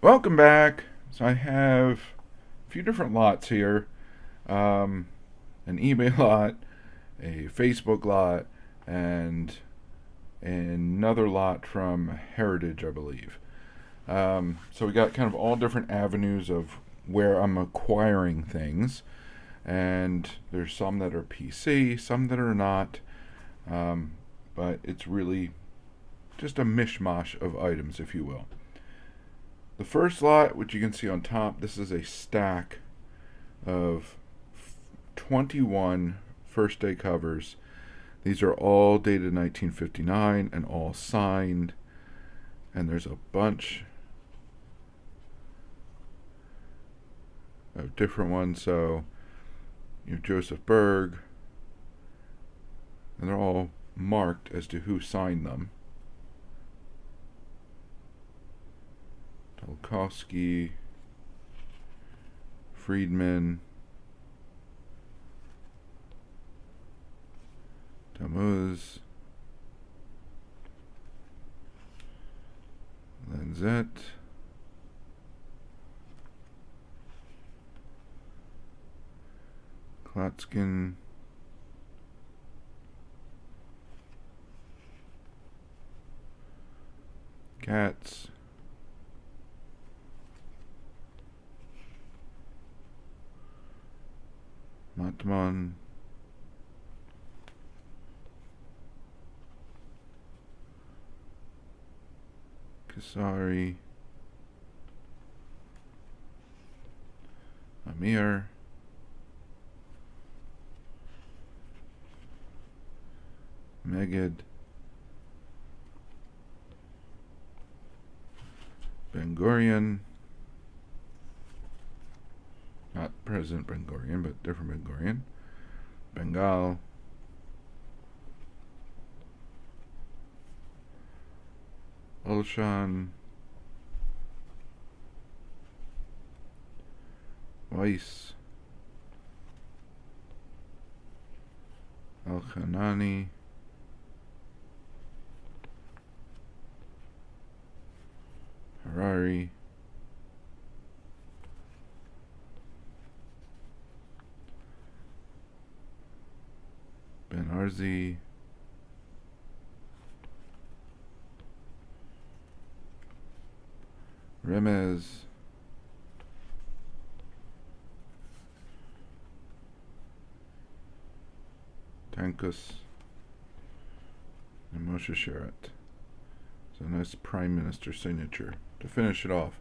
Welcome back. So I have a few different lots here. An eBay lot, a Facebook lot, and another lot from Heritage, I believe. So we got kind of all different avenues of where I'm acquiring things. And there's some that are PC, some that are not. Um, but it's really just a mishmash of items, if you will. The first lot, which you can see on top, this is a stack of 21 first day covers. These are all dated 1959 and all signed. And there's a bunch of different ones. So you have Joseph Berg, and they're all marked as to who signed them. Tolkowski, Friedman, Tamuz, Lanzette, Klotskin, Katz, Matman, Kasari, Amir, Megid, Ben Gurion, not President Ben Gurion, but different Ben Gurion, Bengal, Olshan, Weiss, Al-Khanani, Harari, Ben Arzi, Remez, Tankus, and Moshe Sherratt. So a nice Prime Minister signature to finish it off.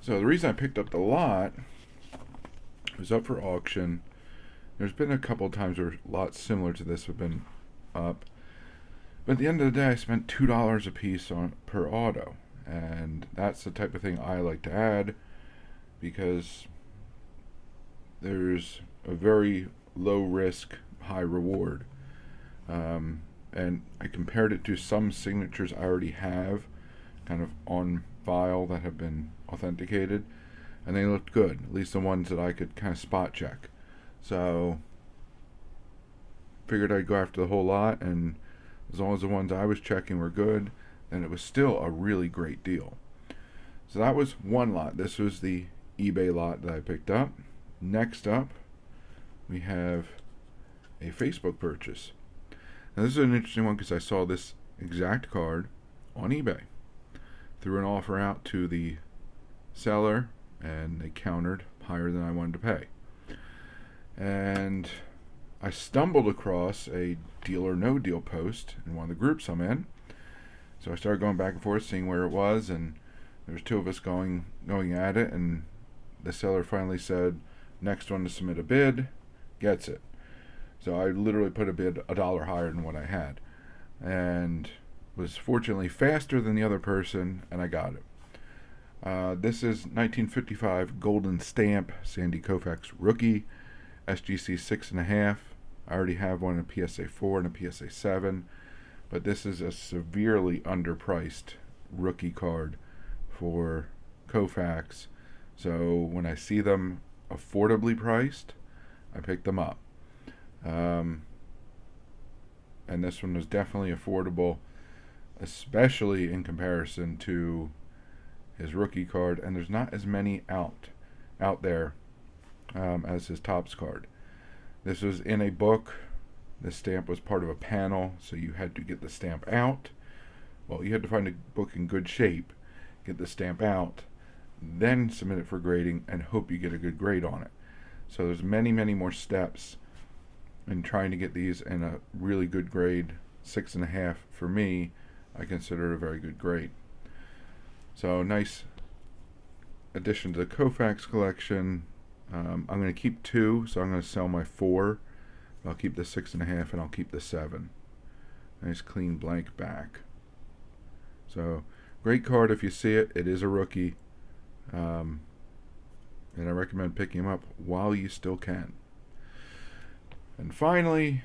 So the reason I picked up the lot was up for auction. There's been a couple of times where lots similar to this have been up. But at the end of the day, I spent $2 a piece on per auto. And that's the type of thing I like to add because there's a very low risk, high reward. And I compared it to some signatures I already have kind of on file that have been authenticated, and they looked good, at least the ones that I could kind of spot check. So figured I'd go after the whole lot, and as long as the ones I was checking were good, then it was still a really great deal. So that was one lot. This was the eBay lot that I picked up. Next up, we have a Facebook purchase. Now this is an interesting one because I saw this exact card on eBay. Threw an offer out to the seller and they countered higher than I wanted to pay. And I stumbled across a Deal or No Deal post in one of the groups I'm in. So I started going back and forth, seeing where it was, and there was two of us going at it, and the seller finally said, next one to submit a bid gets it. So I literally put a bid $1 higher than what I had, and was fortunately faster than the other person, and I got it. This is 1955 Golden Stamp Sandy Koufax Rookie, SGC 6.5. I already have one, a PSA 4 and a PSA 7, but this is a severely underpriced rookie card for Koufax. So when I see them affordably priced, I pick them up. And this one was definitely affordable, especially in comparison to his rookie card, and there's not as many out there as his Topps card. This was in a book. The stamp was part of a panel, so you had to get the stamp out. Well, you had to find a book in good shape, get the stamp out, then submit it for grading, and hope you get a good grade on it. So there's many, many more steps in trying to get these in a really good grade. 6.5 for me, I consider it a very good grade. So nice addition to the Koufax collection. I'm going to keep 2, so I'm going to sell my 4. I'll keep the 6.5 and I'll keep the 7. Nice clean blank back. So great card if you see it. It is a rookie. And I recommend picking him up while you still can. And finally,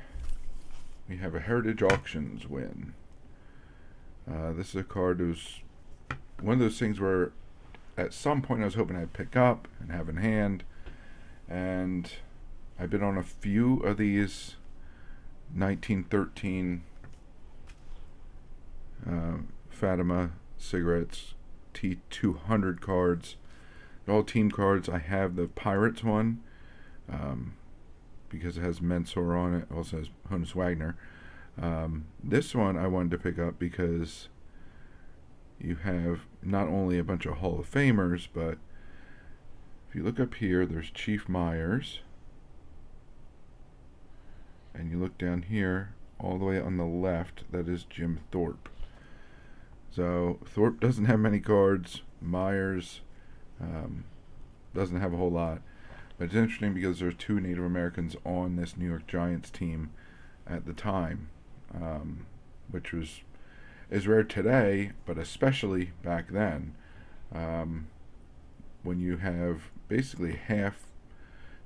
we have a Heritage Auctions win. This is a card that was one of those things where at some point I was hoping I'd pick up and have in hand. And I've been on a few of these 1913 Fatima cigarettes T200 cards. They're all team cards. I have the Pirates one because it has Mensor on it. It also has Honus Wagner. This one I wanted to pick up because you have not only a bunch of Hall of Famers, but if you look up here, there's Chief Myers. And you look down here, all the way on the left, that is Jim Thorpe. So Thorpe doesn't have many cards. Myers doesn't have a whole lot. But it's interesting because there's 2 Native Americans on this New York Giants team at the time, which is rare today, but especially back then, when you have basically half,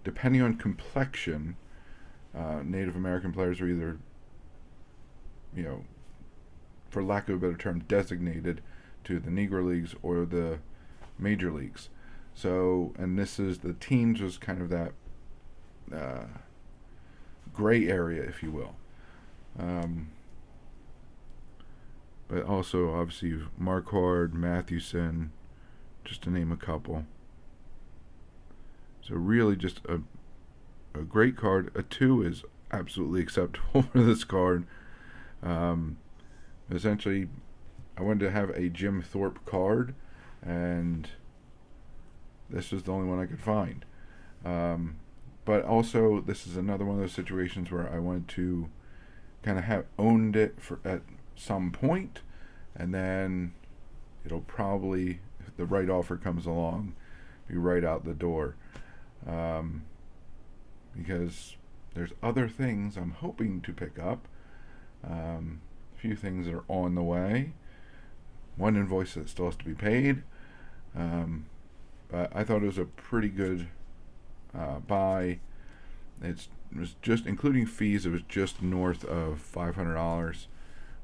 depending on complexion, Native American players are either, for lack of a better term, designated to the Negro Leagues or the Major Leagues. So, and this is, the teams was kind of that gray area, if you will. But also, obviously, Marquard, Mathewson, just to name a couple. So really just a great card. A 2 is absolutely acceptable for this card. Essentially, I wanted to have a Jim Thorpe card, and this was the only one I could find. But also, this is another one of those situations where I wanted to kind of have owned it at some point, and then it'll probably, if the right offer comes along, be right out the door. Because there's other things I'm hoping to pick up. A few things that are on the way. One invoice that still has to be paid. But I thought it was a pretty good buy. It was just, including fees, it was just north of $500,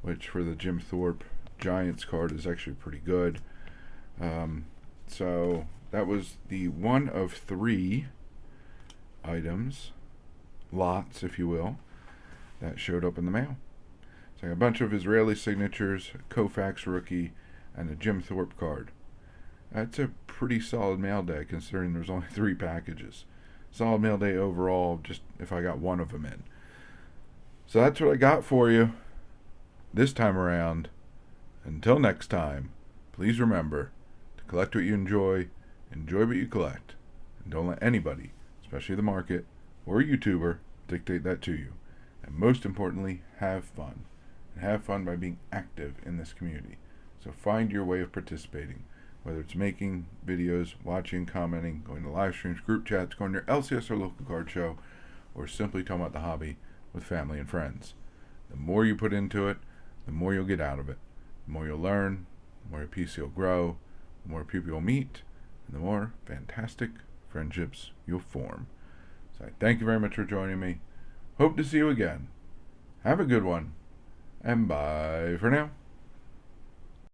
which for the Jim Thorpe Giants card is actually pretty good. So that was the one of 3 items, lots if you will, that showed up in the mail. So I got a bunch of Israeli signatures, Koufax rookie, and a Jim Thorpe card. That's a pretty solid mail day considering there's only 3 packages. Solid mail day overall, just if I got one of them in. So that's what I got for you this time around. Until next time, please remember to collect what you enjoy what you collect, and don't let anybody, especially the market or a YouTuber, dictate that to you. And most importantly, have fun. And have fun by being active in this community. So find your way of participating, whether it's making videos, watching, commenting, going to live streams, group chats, going to your LCS or local card show, or simply talking about the hobby with family and friends. The more you put into it, the more you'll get out of it. The more you'll learn, the more your PC will grow, the more people you'll meet, and the more fantastic friendships you'll form. So I thank you very much for joining me. Hope to see you again. Have a good one, and bye for now.